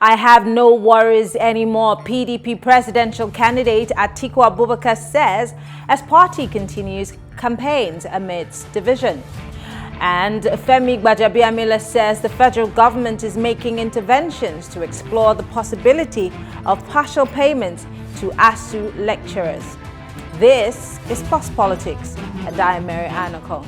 I have no worries anymore, PDP presidential candidate Atiku Abubakar says as party continues campaigns amidst division. And Femi Gbajabiamila says the federal government is making interventions to explore the possibility of partial payments to ASU lecturers. This is Plus Politics, and I am Mary Anako.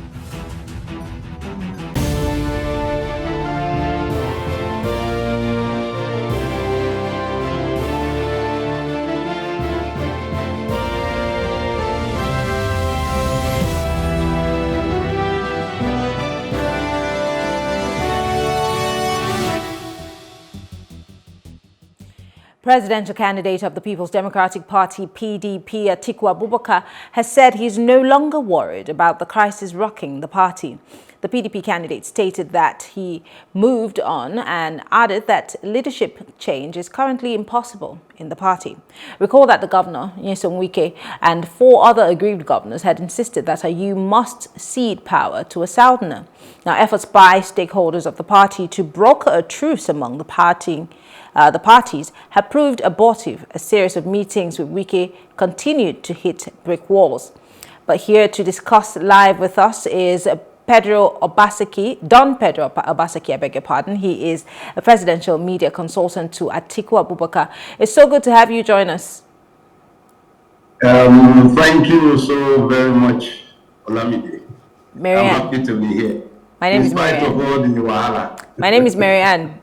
Presidential candidate of the People's Democratic Party, PDP, Atiku Abubakar, has said he's no longer worried about the crisis rocking the party. The PDP candidate stated that he moved on and added that leadership change is currently impossible in the party. Recall that the Governor Nyesom Wike and 4 other aggrieved governors had insisted that AU must cede power to a southerner. Now, efforts by stakeholders of the party to broker a truce among the parties have proved abortive. A series of meetings with Wike continued to hit brick walls. But here to discuss live with us is Pedro Obaseki, Don Pedro Obaseki, I beg your pardon. He is a presidential media consultant to Atiku Abubakar. It's so good to have you join us. Thank you so very much, Olamide. Marianne. I'm happy to be here. My name is Marianne. Marianne. In spite of all the wahala. My name is Marianne.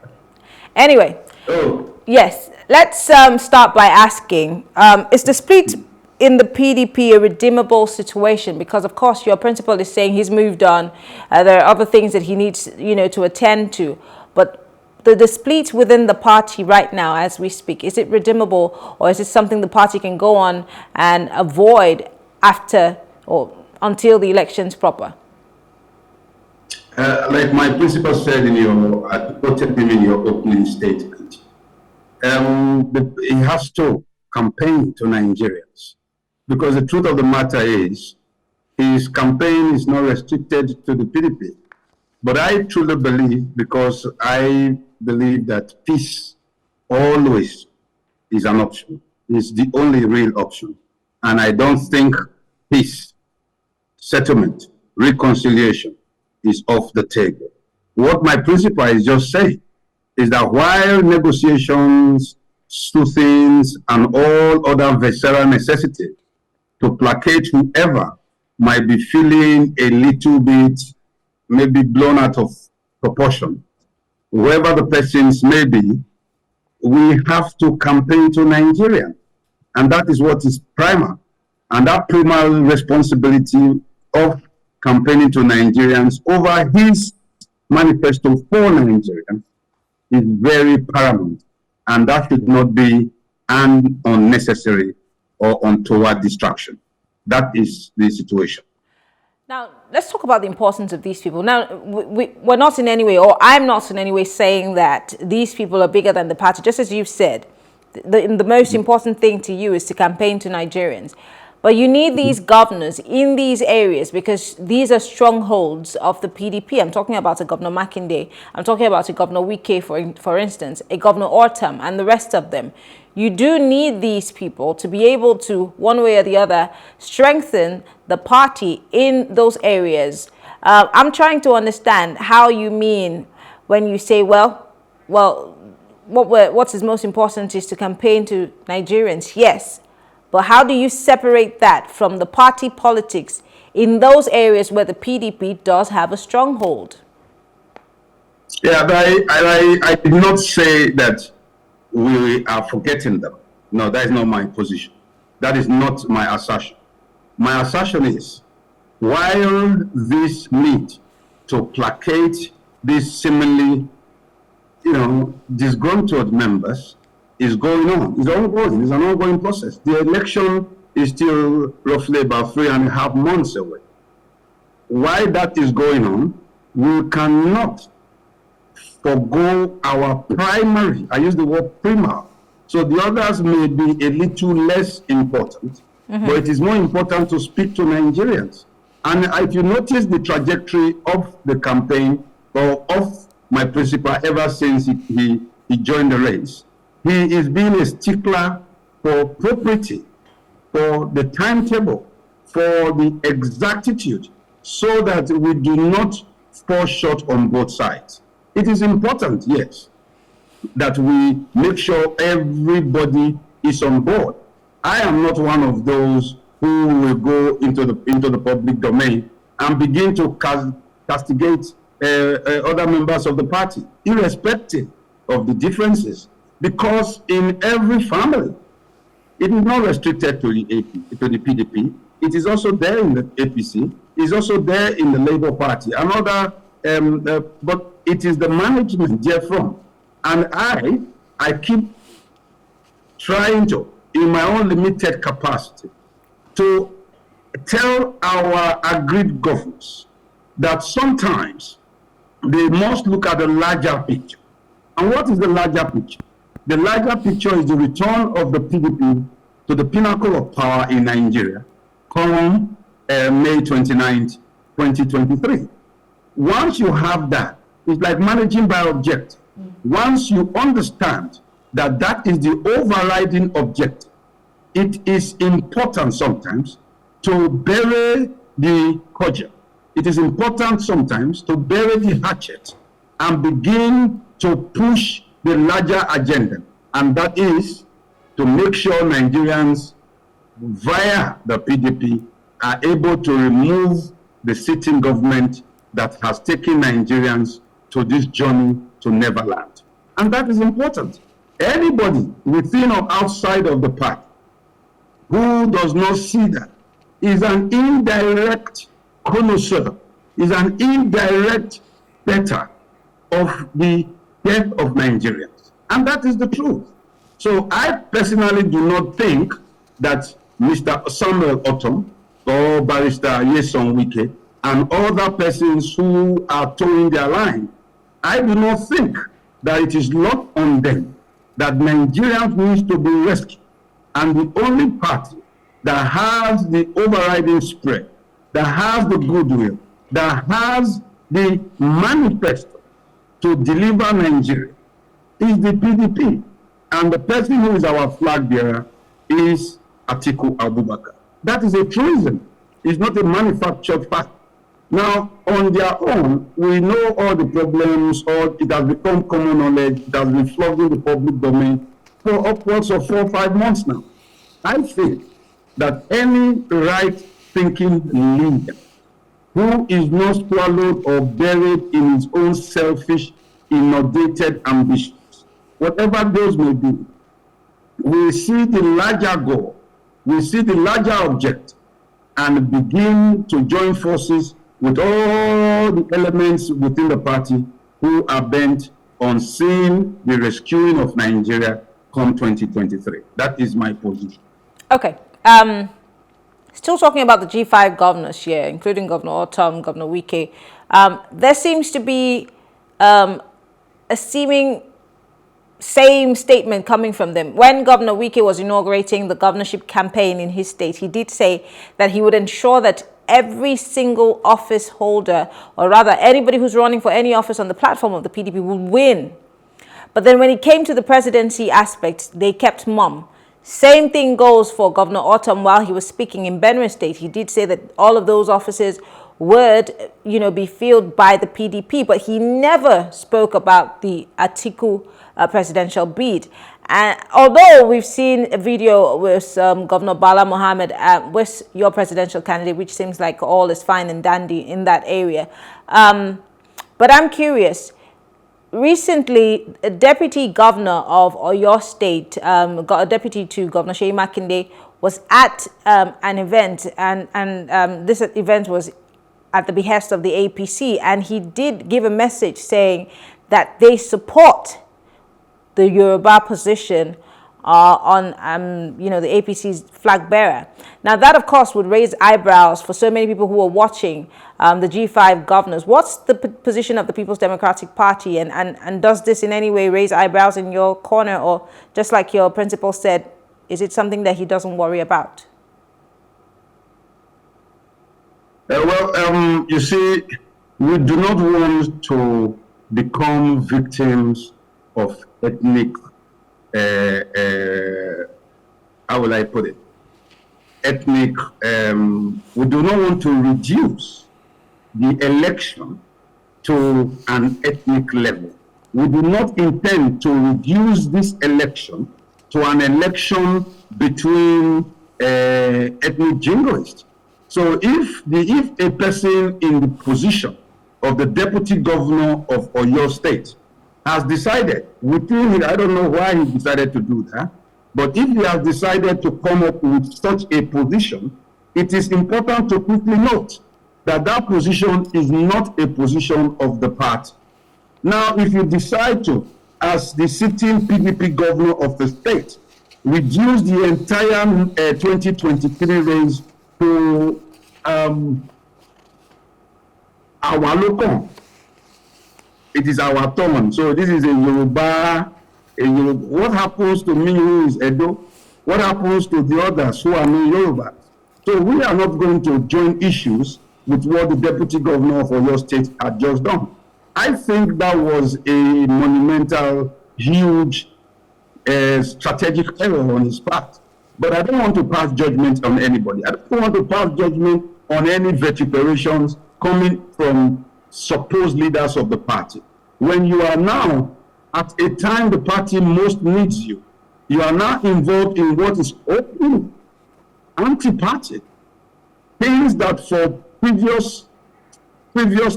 Anyway. Oh. Yes, let's start by asking, is the split in the PDP a redeemable situation? Because, of course, your principal is saying he's moved on. There are other things that he needs, to attend to. But the split within the party right now, as we speak, is it redeemable, or is it something the party can go on and avoid after or until the election's proper? Like my principal said I quoted him in your opening statement. He has to campaign to Nigerians, because the truth of the matter is his campaign is not restricted to the PDP. But I truly believe, because I believe that peace always is an option, is the only real option. And I don't think peace, settlement, reconciliation is off the table. What my principal is just saying is that while negotiations, soothings, and all other visceral necessity to placate whoever might be feeling a little bit maybe blown out of proportion, whoever the persons may be, we have to campaign to Nigerians. And that is what is primal. And that primal responsibility of campaigning to Nigerians over his manifesto for Nigerians is very paramount, and that should not be an unnecessary or untoward distraction. That is the situation. Now, let's talk about the importance of these people. Now, we're not in any way, or I'm not in any way saying that these people are bigger than the party. Just as you've said, the most important thing to you is to campaign to Nigerians. But you need these governors in these areas, because these are strongholds of the PDP. I'm talking about a Governor Makinde. I'm talking about a Governor Wike, for instance, a Governor Ortam, and the rest of them. You do need these people to be able to, one way or the other, strengthen the party in those areas. I'm trying to understand how you mean when you say, well, what is most important is to campaign to Nigerians. Yes. But how do you separate that from the party politics in those areas where the PDP does have a stronghold? Yeah, but I did not say that we are forgetting them. No, that is not my position. That is not my assertion. My assertion is, while this need to placate these seemingly, disgruntled members is going on. It's ongoing. It's an ongoing process. The election is still roughly about 3.5 months away. While that is going on, we cannot forgo our primary, I use the word primal. So the others may be a little less important, but it is more important to speak to Nigerians. And if you notice the trajectory of the campaign or of my principal ever since he he joined the race, he is being a stickler for property, for the timetable, for the exactitude, so that we do not fall short on both sides. It is important, yes, that we make sure everybody is on board. I am not one of those who will go into the public domain and begin to castigate other members of the party, irrespective of the differences, because in every family, it is not restricted to the PDP. It is also there in the APC. It is also there in the Labour Party. But it is the management therefrom. And I keep trying to, in my own limited capacity, to tell our aggrieved governors that sometimes they must look at the larger picture. And what is the larger picture? The larger picture is the return of the PDP to the pinnacle of power in Nigeria come May 29th, 2023. Once you have that, it's like managing by objective. Once you understand that that is the overriding objective, it is important sometimes to bury the cudgel. It is important sometimes to bury the hatchet and begin to push the larger agenda, and that is to make sure Nigerians via the PDP are able to remove the sitting government that has taken Nigerians to this journey to Neverland. And that is important. Anybody within or outside of the party who does not see that is an indirect connoisseur, is an indirect better of the death of Nigerians. And that is the truth. So I personally do not think that Mr. Samuel Otom or Barrister Nyesom Wike and other persons who are towing their line, I do not think that it is not on them that Nigerians need to be rescued. And the only party that has the overriding spread, that has the goodwill, that has the manifesto to deliver Nigeria is the PDP. And the person who is our flag bearer is Atiku Abubakar. That is a truism. It's not a manufactured fact. Now, on their own, we know all the problems, or it has become common knowledge, it has been flogged in the public domain for upwards of 4 or 5 months now. I think that any right-thinking leader who is not swallowed or buried in his own selfish, inundated ambitions, whatever those may be, we see the larger goal, we see the larger object, and begin to join forces with all the elements within the party who are bent on seeing the rescuing of Nigeria come 2023. That is my position. Okay. Still talking about the G5 governors here, including Governor Otom, Governor Wike, there seems to be a seeming same statement coming from them. When Governor Wike was inaugurating the governorship campaign in his state, he did say that he would ensure that every single office holder, or rather anybody who's running for any office on the platform of the PDP, will win. But then when it came to the presidency aspect, they kept mum. Same thing goes for Governor Otom. While he was speaking in Benue State, he did say that all of those offices would, be filled by the PDP, but he never spoke about the Atiku presidential bid. And although we've seen a video with Governor Bala Mohammed with your presidential candidate, which seems like all is fine and dandy in that area. But I'm curious. Recently, a deputy governor of Oyo State, a deputy to Governor Seyi Makinde, was at an event, and this event was at the behest of the APC, and he did give a message saying that they support the Yoruba position on the APC's flag bearer. Now that, of course, would raise eyebrows for so many people who are watching the G5 governors. What's the position of the People's Democratic Party, and does this in any way raise eyebrows in your corner, or just like your principal said, is it something that he doesn't worry about? You see, we do not want to become victims of ethnic, how will I put it? Ethnic, we do not want to reduce the election to an ethnic level. We do not intend to reduce this election to an election between ethnic jingoists. So if a person in the position of the deputy governor of Oyo State has decided within, I don't know why he decided to do that, but if he has decided to come up with such a position, it is important to quickly note that that position is not a position of the party. Now, if you decide to, as the sitting PDP governor of the state, reduce the entire 2023 race to our local, it is our turn. So this is a Yoruba. What happens to me who is Edo? What happens to the others who are no Yoruba? So we are not going to join issues with what the deputy governor of Oyo State had just done. I think that was a monumental, huge strategic error on his part. But I don't want to pass judgment on anybody. I don't want to pass judgment on any vituperations coming from supposed leaders of the party. When you are now at a time the party most needs you, you are now involved in what is open anti-party. Things that for previous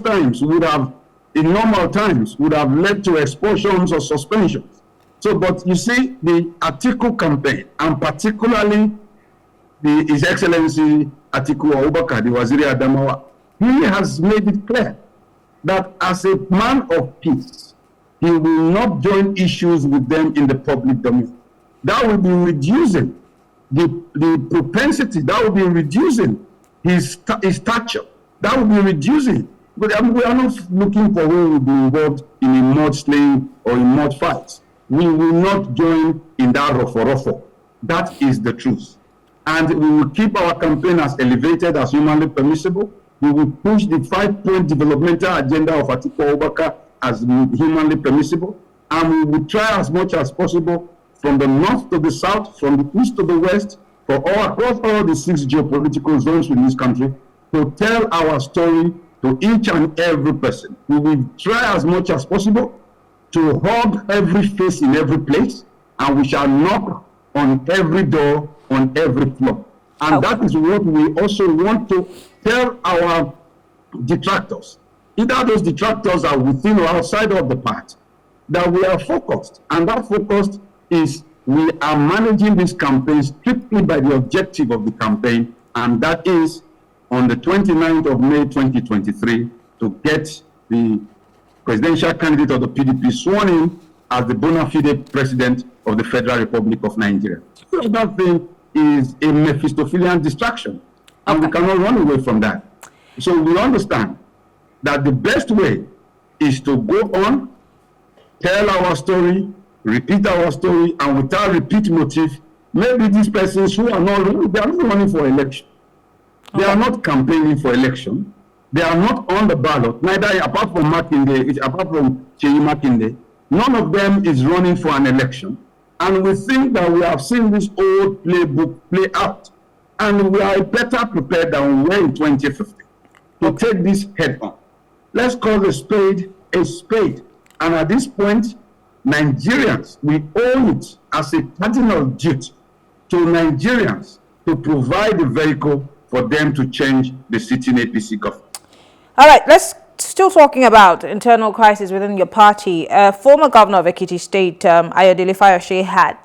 times would have, in normal times, would have led to expulsions or suspensions. So, but you see, the Atiku campaign, and particularly His Excellency Atiku Abubakar, the Waziri Adamawa, he has made it clear that as a man of peace, he will not join issues with them in the public domain. That will be reducing the propensity, that will be reducing his stature, that will be reducing. But we are not looking for who will be involved in a mud-slaying or in mud fights. We will not join in that ruffle. That is the truth. And we will keep our campaign as elevated as humanly permissible. We will push the 5-point developmental agenda of Atiku Abubakar as humanly permissible. And we will try as much as possible from the north to the south, from the east to the west, across all the 6 geopolitical zones in this country, to tell our story to each and every person. We will try as much as possible to hug every face in every place, and we shall knock on every door, on every floor. And that is what we also want to tell our detractors, either those detractors are within or outside of the party, that we are focused. And that focus is we are managing this campaign strictly by the objective of the campaign, and that is on the 29th of May 2023 to get the presidential candidate of the PDP sworn in as the bona fide president of the Federal Republic of Nigeria. So that thing is a Mephistophelian distraction, and we cannot run away from that. So we understand that the best way is to go on, tell our story, repeat our story, and without repeat motive, maybe these persons who are not running, they are not running for election. They are not campaigning for election. They are not on the ballot, neither apart from Cheyi Makinde. None of them is running for an election. And we think that we have seen this old playbook play out. And we are better prepared than we were in 2015 to take this head on. Let's call a spade a spade. And at this point, Nigerians, we owe it as a cardinal duty to Nigerians to provide a vehicle for them to change the sitting APC government. All right, let's still talking about internal crisis within your party. Former governor of Ekiti State, Ayodele Fayose, had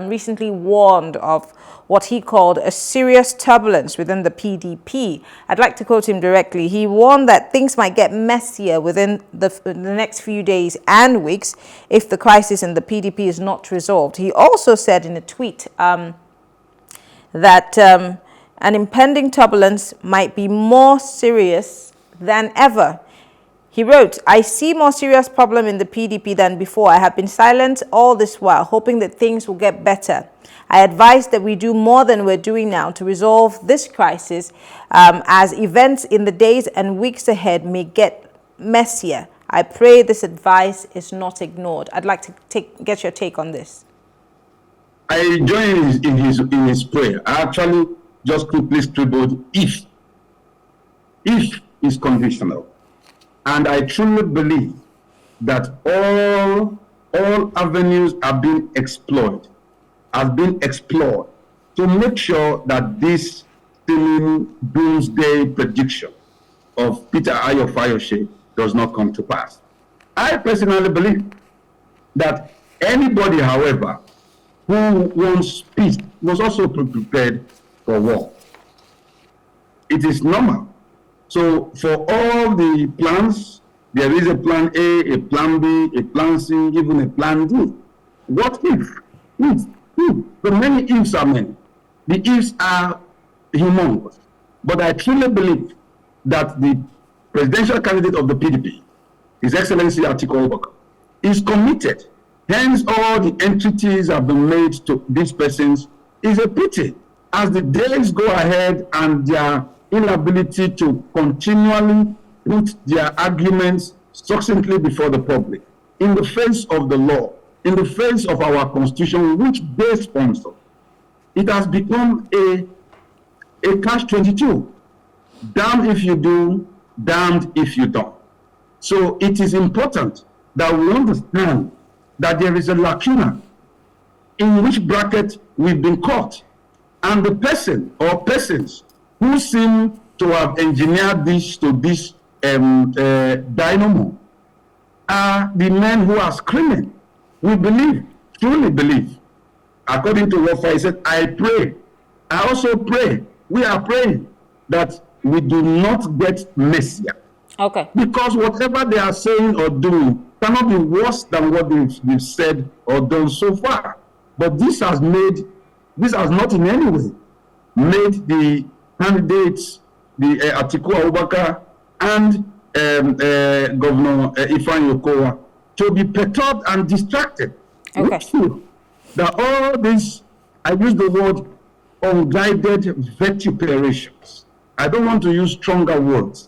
recently warned of what he called a serious turbulence within the PDP. I'd like to quote him directly. He warned that things might get messier within the next few days and weeks if the crisis in the PDP is not resolved. He also said in a tweet that an impending turbulence might be more serious than ever. He wrote, "I see more serious problem in the PDP than before. I have been silent all this while, hoping that things will get better. I advise that we do more than we're doing now to resolve this crisis, as events in the days and weeks ahead may get messier. I pray this advice is not ignored. I'd like to get your take on this. I join in his prayer. I actually just quickly scribbled if is conditional. And I truly believe that all avenues are being explored to make sure that this seeming doomsday prediction of Peter Ayo Fayose does not come to pass. I personally believe that anybody, however, who wants peace must also be prepared for war. It is normal. So for all the plans, there is a plan A, a plan B, a plan C, even a plan D. What if? The many ifs are many. The ifs are humongous. But I truly believe that the presidential candidate of the PDP, His Excellency Atiku Abubakar, is committed. Hence, all the entities have been made to these persons. Is a pity as the days go ahead and their inability to continually put their arguments succinctly before the public in the face of the law, in the face of our constitution, which they sponsor. It has become a catch-22. Damned if you do, damned if you don't. So it is important that we understand that there is a lacuna in which bracket we've been caught. And the person or persons who seem to have engineered this to this dynamo are the men who are screaming. We believe, truly believe, according to what I said, I pray. I also pray, we are praying that we do not get messier. Okay. Because whatever they are saying or doing cannot be worse than what they've said or done so far. But this has not in any way made the candidates, the Atiku Abubakar and Governor Ifeanyi to be perturbed and distracted. Okay. We feel that all this, I use the word unguided vituperations. I don't want to use stronger words.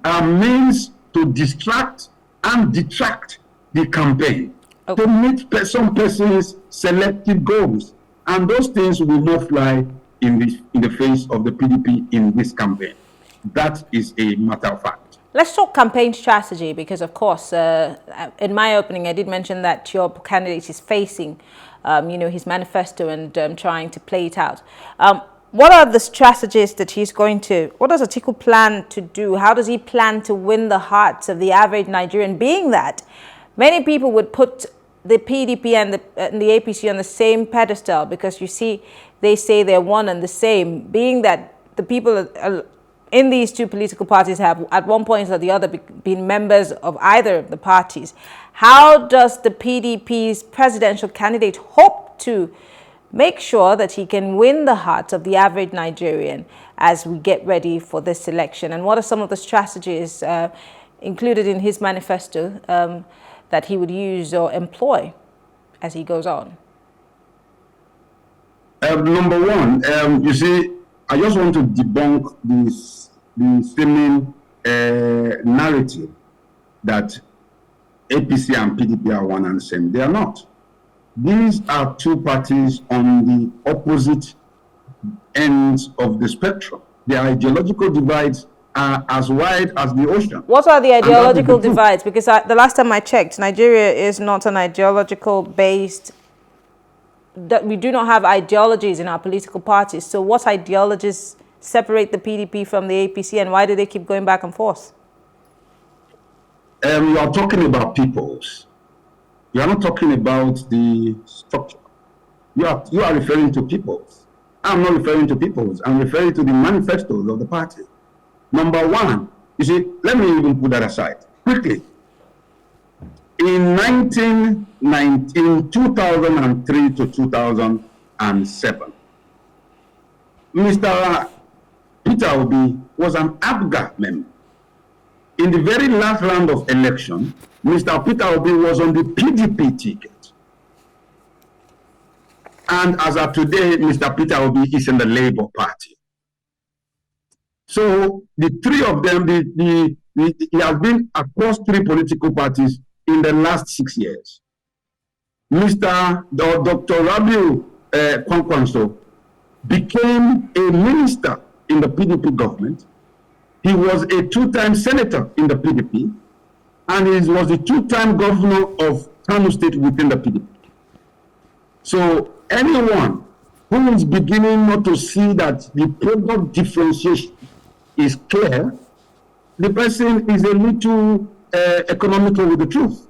Are means to distract and detract the campaign, to meet some persons' selected goals. And those things will not fly in the face of the PDP in this campaign. That is a matter of fact. Let's talk campaign strategy because, of course, in my opening, I did mention that your candidate is facing, his manifesto and trying to play it out. What are the strategies that what does Atiku plan to do? How does he plan to win the hearts of the average Nigerian, being that many people would put the PDP and the APC on the same pedestal because, you see, they say they're one and the same, being that the people in these two political parties have at one point or the other been members of either of the parties. How does the PDP's presidential candidate hope to make sure that he can win the hearts of the average Nigerian as we get ready for this election? And what are some of the strategies included in his manifesto that he would use or employ as he goes on? Number one, you see, I just want to debunk the seeming narrative that APC and PDP are one and the same. They are not. These are two parties on the opposite ends of the spectrum. Their ideological divides are as wide as the ocean. What are the ideological divides? Because the last time I checked, Nigeria is not an ideological based, that we do not have ideologies in our political parties. So what ideologies separate the PDP from the APC, and why do they keep going back and forth? You are talking about peoples. You are not talking about the structure. You are referring to peoples. I'm not referring to peoples. I'm referring to the manifestos of the party. Number one, you see, let me even put that aside quickly. In 2003 to 2007, Mr. Peter Obi was an ABGA member. In the very last round of election, Mr. Peter Obi was on the PDP ticket. And as of today, Mr. Peter Obi is in the Labour Party. So the three of them, the he has been across 3 political parties in the last 6 years. Dr. Rabiu Kwankwanso became a minister in the PDP government. He was a 2-time senator in the PDP, and he was the 2-time governor of Kano State within the PDP. So anyone who is beginning not to see that the product differentiation is clear, the person is a little economical with the truth.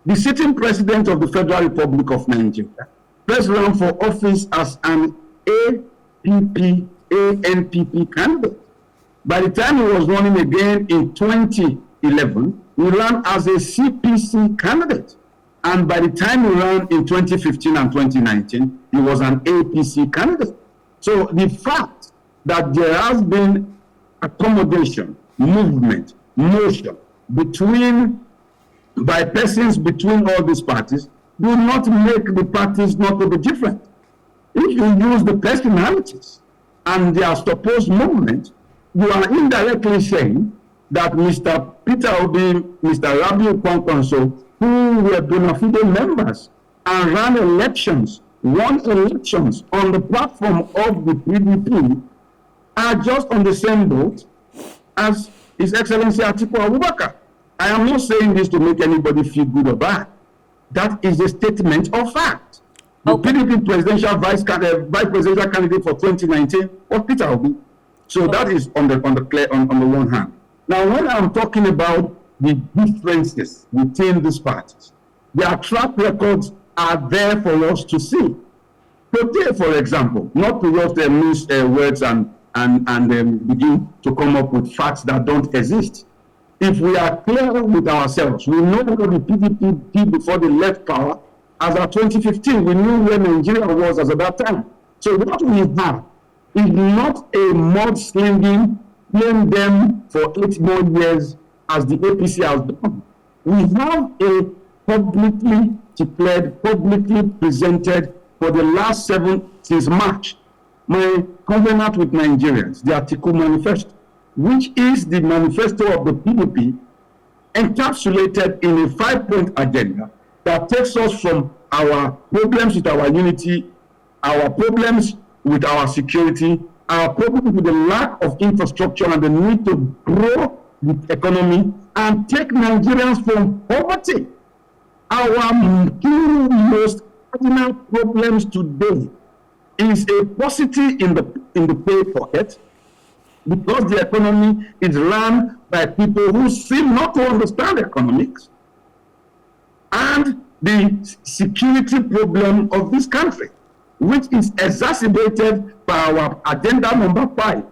The sitting president of the Federal Republic of Nigeria first ran for office as an ANPP candidate. By the time he was running again in 2011, he ran as a CPC candidate. And by the time he ran in 2015 and 2019, he was an APC candidate. So the fact that there has been accommodation, movement, motion by persons between all these parties do not make the parties not to be different. If you use the personalities and their supposed movement, you are indirectly saying that Mr. Peter Obi, Mr. Rabiu Kwankwanso, who were bona fide members and ran elections, won elections on the platform of the PDP, are just on the same boat as His Excellency Atiku Abubakar. I am not saying this to make anybody feel good or bad. That is a statement of fact. The PDP presidential vice presidential candidate for 2019 was Peter Obi. So that is on the one hand. Now, when I'm talking about the differences within these parties, their track records are there for us to see. Today, for example, not to just mince words and begin to come up with facts that don't exist. If we are clear with ourselves, we know what the PDP did before they left power. As of 2015, we knew where Nigeria was as at that time. So what we have is not a mudslinging, blame them for 8 more years as the APC has done. We have a publicly declared, publicly presented for the last 7 since March, my covenant with Nigerians, the Atiku Manifesto, which is the manifesto of the PDP encapsulated in a 5-point agenda that takes us from our problems with our unity, our problems with our security, our problem with the lack of infrastructure and the need to grow the economy and take Nigerians from poverty. Our 2 most cardinal problems today is a paucity in the pay pocket, because the economy is run by people who seem not to understand economics, and the security problem of this country, which is exacerbated by our agenda number 5,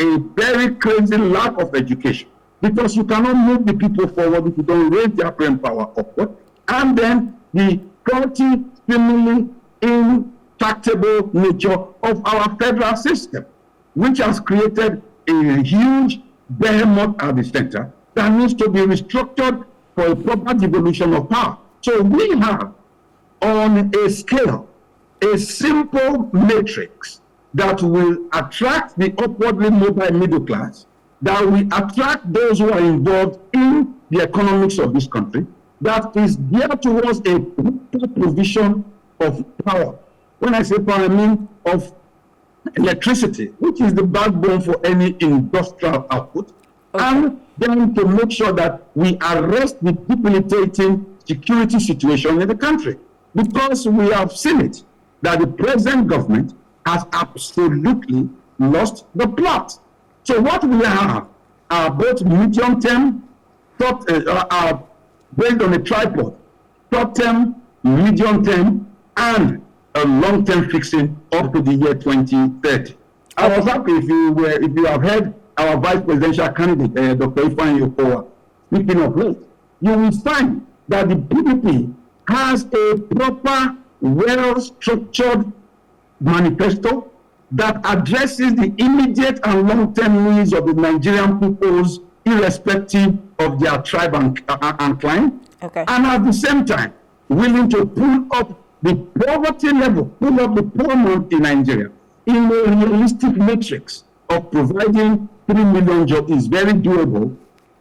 a very crazy lack of education. Because you cannot move the people forward if you don't raise their brain power upward. And then the faulty, seemingly intractable nature of our federal system, which has created a huge behemoth at the center that needs to be restructured for a proper devolution of power. So we have, on a scale, a simple matrix that will attract the upwardly mobile middle class, that will attract those who are involved in the economics of this country, that is geared towards a proper provision of power. When I say power, I mean of electricity, which is the backbone for any industrial output, and then to make sure that we arrest the debilitating security situation in the country. Because we have seen it, that the present government has absolutely lost the plot. So what we have are both medium-term, are based on a tripod, short-term, medium-term, and a long-term fixing up to the year 2030. I was happy if you have heard our vice presidential candidate, Dr. Ifeanyi Okowa, speaking of late, you will find that the PDP has a proper, well-structured manifesto that addresses the immediate and long-term needs of the Nigerian peoples, irrespective of their tribe and clan, and at the same time, willing to pull up the poverty level, pull up the poor man in Nigeria in a realistic matrix of providing 3 million jobs is very doable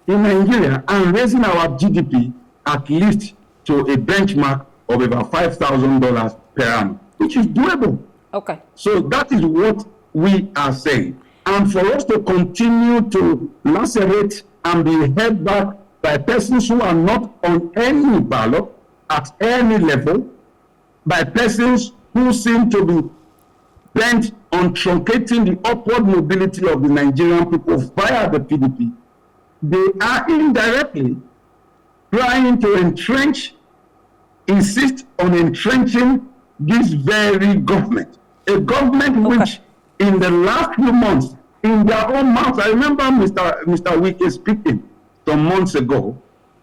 in Nigeria and raising our GDP at least to a benchmark of about $5,000 per annum, which is doable. Okay. So that is what we are saying. And for us to continue to lacerate and be held back by persons who are not on any ballot at any level, by persons who seem to be bent on truncating the upward mobility of the Nigerian people via the PDP, they are indirectly trying to insist on entrenching this very government. A government which, in the last few months, in their own mouths, I remember Mr. Wike speaking some months ago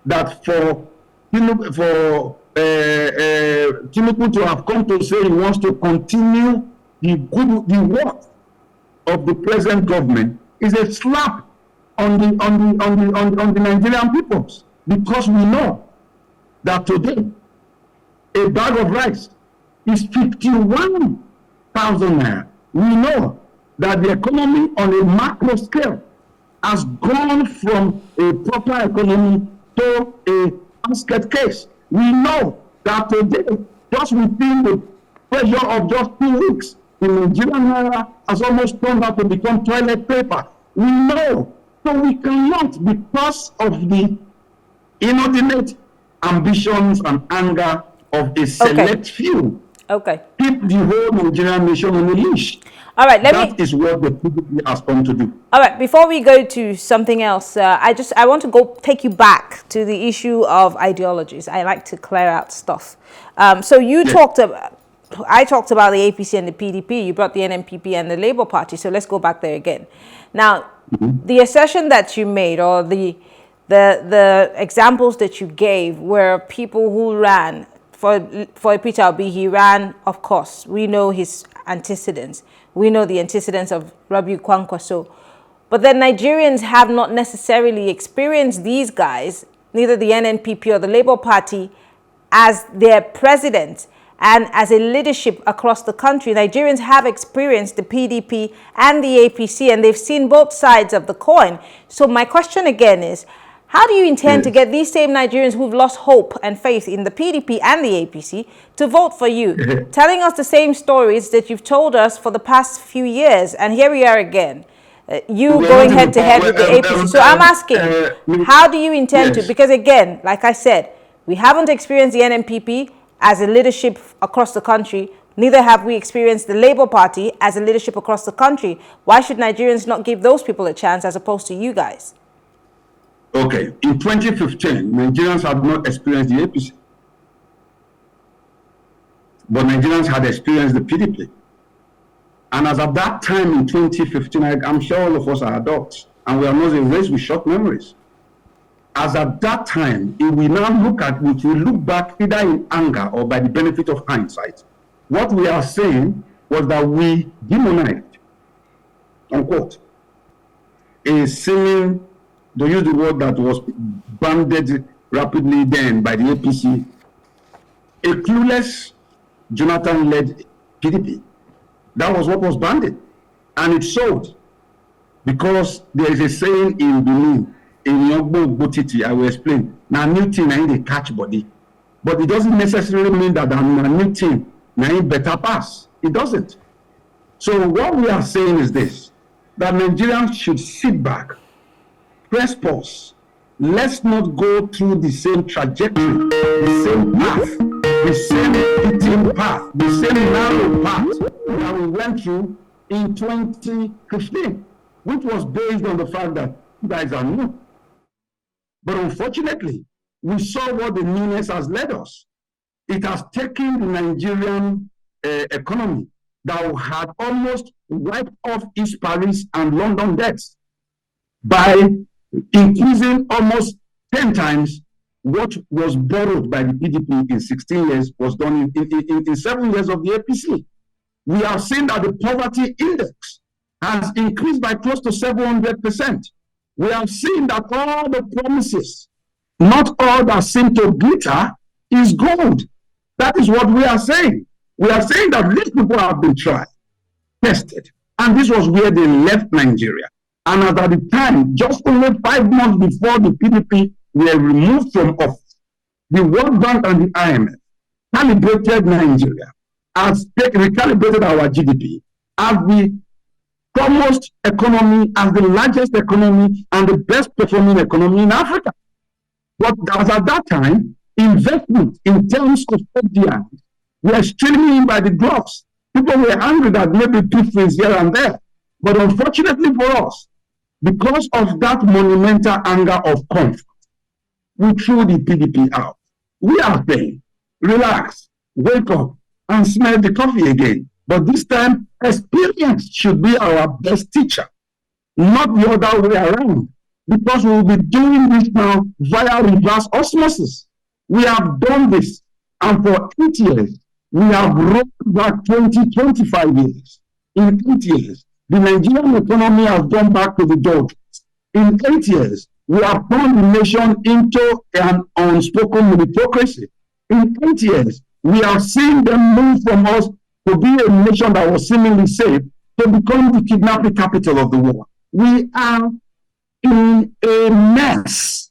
that for Tinubu to have come to say he wants to continue the work of the present government is a slap on the Nigerian peoples, because we know that today a bag of rice is 51,000 naira. We know that the economy on a macro scale has gone from a proper economy to a basket case. We know that today, just within the pressure of just 2 weeks, the Nigerian naira has almost turned out to become toilet paper. We know. So we cannot, because of the inordinate ambitions and anger of a select few, keep the whole Nigerian nation on a leash. All right, that is what the PDP has come to do. All right, before we go to something else, I want to take you back to the issue of ideologies. I like to clear out stuff. So you talked about, I talked about the APC and the PDP. You brought the NNPP and the Labour Party. So let's go back there again. Now, the assertion that you made, or the examples that you gave, were people who ran for Peter Obi. He ran, of course. We know his antecedents. We know the antecedents of Rabiu Kwankwaso. But then Nigerians have not necessarily experienced these guys, neither the NNPP or the Labour Party, as their president and as a leadership across the country. Nigerians have experienced the PDP and the APC, and they've seen both sides of the coin. So my question again is, how do you intend to get these same Nigerians who've lost hope and faith in the PDP and the APC to vote for you? Telling us the same stories that you've told us for the past few years, and here we are again. Going head to head with the APC. So I'm asking, how do you intend to? Because again, like I said, we haven't experienced the NNPP as a leadership across the country. Neither have we experienced the Labour Party as a leadership across the country. Why should Nigerians not give those people a chance as opposed to you guys? Okay, in 2015, Nigerians had not experienced the APC. But Nigerians had experienced the PDP. And as at that time in 2015, I'm sure all of us are adults, and we are not raised with short memories. As at that time, if we now look back either in anger or by the benefit of hindsight, what we are saying was that we demonized, unquote, a seeming, to use the word that was banded rapidly then by the APC, a clueless Jonathan-led PDP. That was what was banded. And it showed, because there is a saying in Benin, in Yongbo Botiti, I will explain, now new team, now they catch body. But it doesn't necessarily mean that a new team, now better pass. It doesn't. So what we are saying is this, that Nigerians should sit back, press pause. Let's not go through the same trajectory, the same path, the same eating path, the same narrow path that we went through in 2015, which was based on the fact that you guys are new. But unfortunately, we saw what the newness has led us. It has taken the Nigerian economy that had almost wiped off East Paris and London debts by increasing almost 10 times what was borrowed by the PDP in 16 years was done in 7 years of the APC. We have seen that the poverty index has increased by close to 700%. We have seen that all the promises, not all that seem to glitter, is gold. That is what we are saying. We are saying that these people have been tried, tested, and this was where they left Nigeria. And at the time, just only 5 months before the PDP were removed from office, the World Bank and the IMF calibrated Nigeria, as recalibrated our GDP as the foremost economy, as the largest economy and the best performing economy in Africa. But as at that time, investment in terms of FDI were streaming in by the droves. People were angry that maybe 2 things here and there. But unfortunately for us, because of that monumental anger of comfort, we threw the PDP out. We are saying, relax, wake up, and smell the coffee again. But this time, experience should be our best teacher, not the other way around, because we will be doing this now via reverse osmosis. We have done this, and for 8 years, we have rolled back 25 years. In 8 years, the Nigerian economy has gone back to the doldrums. In 8 years, we have turned the nation into an unspoken meritocracy. In 8 years, we have seen them move from us to be a nation that was seemingly safe to become the kidnapping capital of the world. We are in a mess.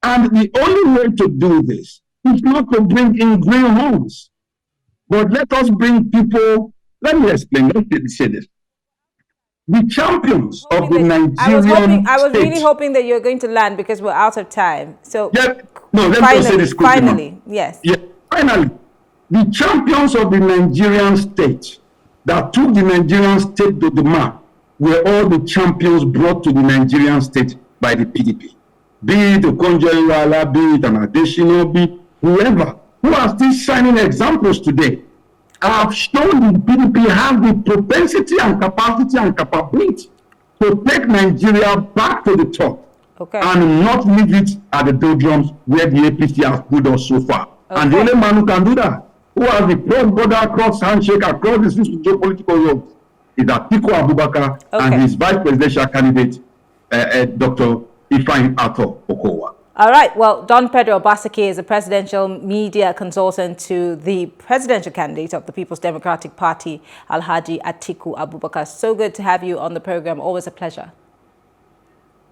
And the only way to do this is not to bring in green homes, but let us bring people. Let me explain. Let me say this. The champions of the Nigerian I was really hoping that you're going to land because we're out of time. So yeah, no, let me say this quickly. Finally, yes. Yeah, finally, the champions of the Nigerian state that took the Nigerian state to the map were all the champions brought to the Nigerian state by the PDP. Be it Okonjo-Iweala, be it an Adesina, be whoever, who are still shining examples today. I have shown the PDP have the propensity and capacity and capability to take Nigeria back to the top, and not leave it at the doldrums where the APC has put us so far. And the only man who can do that, who has the cross-border, cross-handshake, across the geopolitical roads, is Atiku Abubakar and his vice presidential candidate, Dr. Ifeanyi Okowa. All right. Well, Don Pedro Obaseki is a presidential media consultant to the presidential candidate of the People's Democratic Party, Alhaji Atiku Abubakar. So good to have you on the program. Always a pleasure.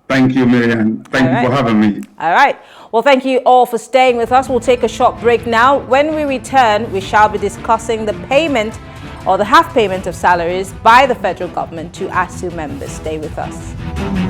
Thank you, Marianne. Thank you for having me. All right. Well, thank you all for staying with us. We'll take a short break now. When we return, we shall be discussing the payment or the half payment of salaries by the federal government to ASU members. Stay with us.